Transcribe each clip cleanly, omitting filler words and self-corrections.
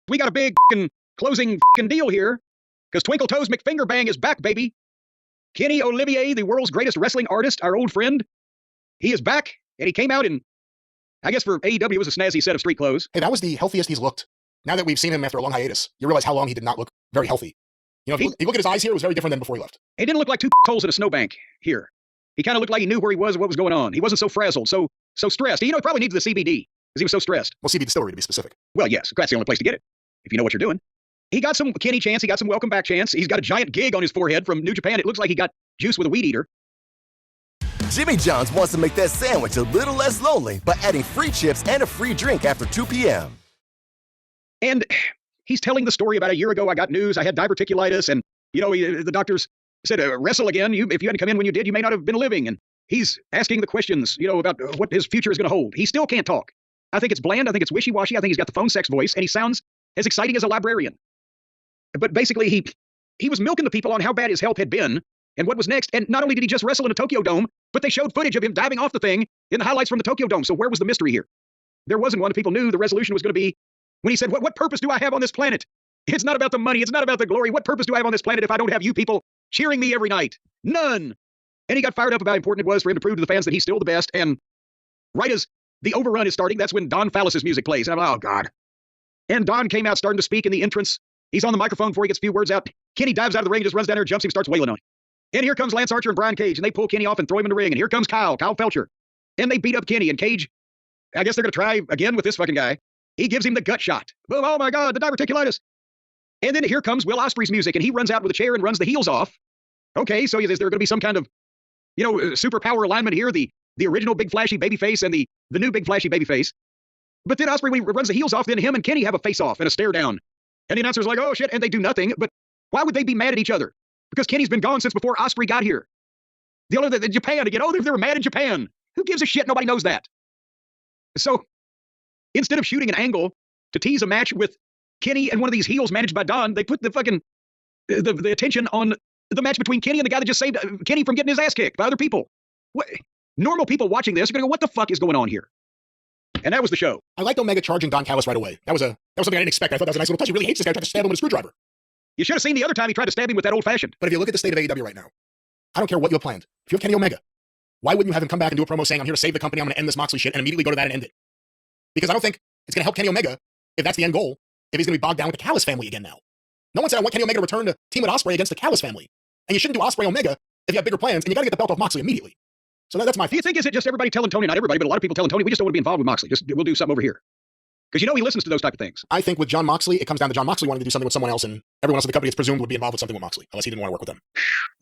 we got a big closing deal here, because Twinkle Toes McFingerbang is back, baby. Kenny Olivier, the world's greatest wrestling artist, our old friend, he is back, and he came out in, I guess for AEW, it was a snazzy set of street clothes. Hey, that was the healthiest he's looked. Now that we've seen him after a long hiatus, you realize how long he did not look very healthy. You know, if you look at his eyes here, it was very different than before he left. He didn't look like two holes in a snowbank here. He kind of looked like he knew where he was and what was going on. He wasn't so frazzled, so stressed. You know, he probably needs the CBD, because he was so stressed. Well, CBD distillery, to be specific. Well, yes, that's the only place to get it, if you know what you're doing. He got some Kenny chance. He got some welcome back chance. He's got a giant gig on his forehead from New Japan. It looks like he got juice with a weed eater. Jimmy John's wants to make that sandwich a little less lonely by adding free chips and a free drink after 2 p.m. And he's telling the story about a year ago. I got news. I had diverticulitis, and you know, the doctors said, wrestle again. If you hadn't come in when you did, you may not have been living. And he's asking the questions, you know, about what his future is going to hold. He still can't talk. I think it's bland. I think it's wishy-washy. I think he's got the phone sex voice, and he sounds as exciting as a librarian. But basically, he was milking the people on how bad his health had been and what was next. And not only did he just wrestle in a Tokyo Dome, but they showed footage of him diving off the thing in the highlights from the Tokyo Dome. So where was the mystery here? There wasn't one. People knew the resolution was going to be when he said, what purpose do I have on this planet? It's not about the money. It's not about the glory. What purpose do I have on this planet if I don't have you people cheering me every night? None. And he got fired up about how important it was for him to prove to the fans that he's still the best. And right as the overrun is starting, that's when Don Fallis's music plays. And I'm like, oh, God. And Don came out starting to speak in the entrance. He's on the microphone before he gets a few words out. Kenny dives out of the ring and just runs down there and jumps him, starts wailing on him. And here comes Lance Archer and Brian Cage, and they pull Kenny off and throw him in the ring. And here comes Kyle Felcher. And they beat up Kenny. And Cage, I guess they're going to try again with this fucking guy. He gives him the gut shot. Boom, oh my God, the diverticulitis. And then here comes Will Ospreay's music, and he runs out with a chair and runs the heels off. Okay, so is there going to be some kind of, you know, superpower alignment here? The original big flashy babyface and the new big flashy babyface. But then Ospreay, when he runs the heels off, then him and Kenny have a face-off and a stare down. And the announcer's like, oh shit, and they do nothing. But why would they be mad at each other? Because Kenny's been gone since before Ospreay got here. The Japan again. Oh, they were mad in Japan. Who gives a shit? Nobody knows that. So instead of shooting an angle to tease a match with Kenny and one of these heels managed by Don, they put the fucking the attention on the match between Kenny and the guy that just saved Kenny from getting his ass kicked by other people. What? Normal people watching this are gonna go, what the fuck is going on here? And that was the show. I liked Omega charging Don Callis right away. That was something I didn't expect. I thought that was a nice little touch. He really hates this guy. Tried to stab him with a screwdriver. You should have seen the other time he tried to stab him with that old-fashioned. But if you look at the state of AEW right now, I don't care what you have planned. If you have Kenny Omega, why wouldn't you have him come back and do a promo saying, I'm here to save the company, I'm going to end this Moxley shit, and immediately go to that and end it? Because I don't think it's going to help Kenny Omega, if that's the end goal, if he's going to be bogged down with the Callis family again now. No one said I want Kenny Omega to return to team with Ospreay against the Callis family. And you shouldn't do Ospreay Omega if you have bigger plans, and you got to get the belt off Moxley immediately. So that's my Do you think is it just everybody telling Tony, not everybody, but a lot of people telling Tony, we just don't want to be involved with Moxley. Just we'll do something over here. Because you know he listens to those type of things. I think with John Moxley, it comes down to John Moxley wanting to do something with someone else, and everyone else in the company is presumed would be involved with something with Moxley, unless he didn't want to work with them.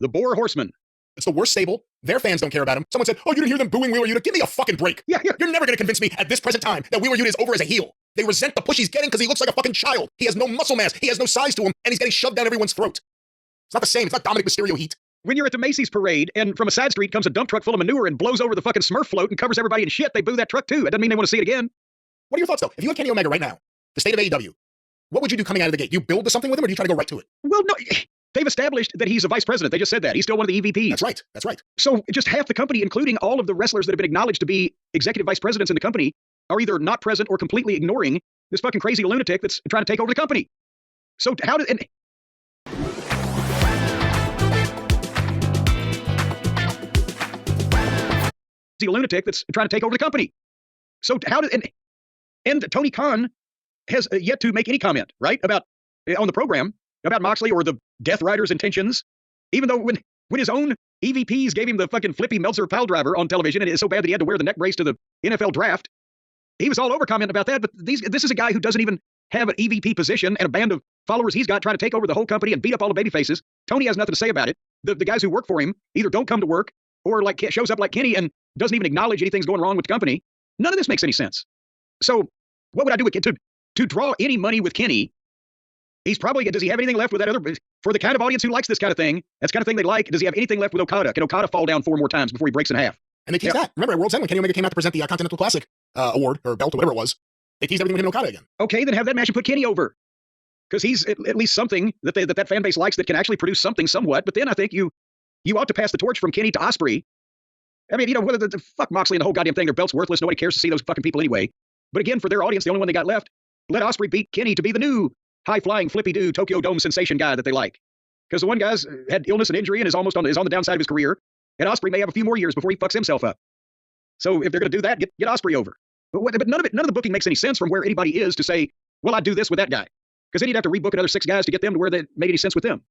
The Boar Horseman. It's the worst stable. Their fans don't care about him. Someone said, oh, you didn't hear them booing Wheeler Yuta. Give me a fucking break. Yeah. You're never going to convince me at this present time that Wheeler Yuta is over as a heel. They resent the push he's getting because he looks like a fucking child. He has no muscle mass. He has no size to him, and he's getting shoved down everyone's throat. It's not the same. It's not Dominic Mysterio heat. When you're at the Macy's parade, and from a side street comes a dump truck full of manure and blows over the fucking Smurf float and covers everybody in shit, they boo that truck too. It doesn't mean they want to see it again. What are your thoughts, though? If you had Kenny Omega right now, the state of AEW, what would you do coming out of the gate? You build to something with him, or do you try to go right to it? Well, no. They've established that he's a vice president. They just said that. He's still one of the EVPs. That's right. So just half the company, including all of the wrestlers that have been acknowledged to be executive vice presidents in the company, are either not present or completely ignoring this fucking crazy lunatic that's trying to take over the company. So how did... And, the lunatic that's trying to take over the company. So how did... And Tony Khan has yet to make any comment, right, about on the program about Moxley or the Death Rider's intentions, even though when his own EVPs gave him the fucking flippy Meltzer pile driver on television, and it's so bad that he had to wear the neck brace to the NFL draft, he was all over commenting about that. But this is a guy who doesn't even have an EVP position and a band of followers he's got trying to take over the whole company and beat up all the baby faces. Tony has nothing to say about it. The guys who work for him either don't come to work or like shows up like Kenny and doesn't even acknowledge anything's going wrong with the company. None of this makes any sense. So what would I do with to draw any money with Kenny? He's probably, does he have anything left with that other, for the kind of audience who likes this kind of thing, that's the kind of thing they like, does he have anything left with Okada? Can Okada fall down 4 more times before he breaks in half? And they teased that. Remember, at World's End, when Kenny Omega came out to present the Continental Classic award, or belt, or whatever it was, they teased everything with him and Okada again. Okay, then have that match and put Kenny over. Because he's at least something that fan base likes that can actually produce something somewhat. But then I think you ought to pass the torch from Kenny to Ospreay. I mean, whether fuck Moxley and the whole goddamn thing, their belt's worthless. Nobody cares to see those fucking people anyway. But again, for their audience, the only one they got left, let Osprey beat Kenny to be the new high-flying, flippy-do Tokyo Dome sensation guy that they like. Because the one guy's had illness and injury and is almost on the downside of his career, and Osprey may have a few more years before he fucks himself up. So if they're going to do that, get Osprey over. But none of the booking makes any sense from where anybody is to say, well, I'd do this with that guy. Because then you'd have to rebook another 6 guys to get them to where that made any sense with them.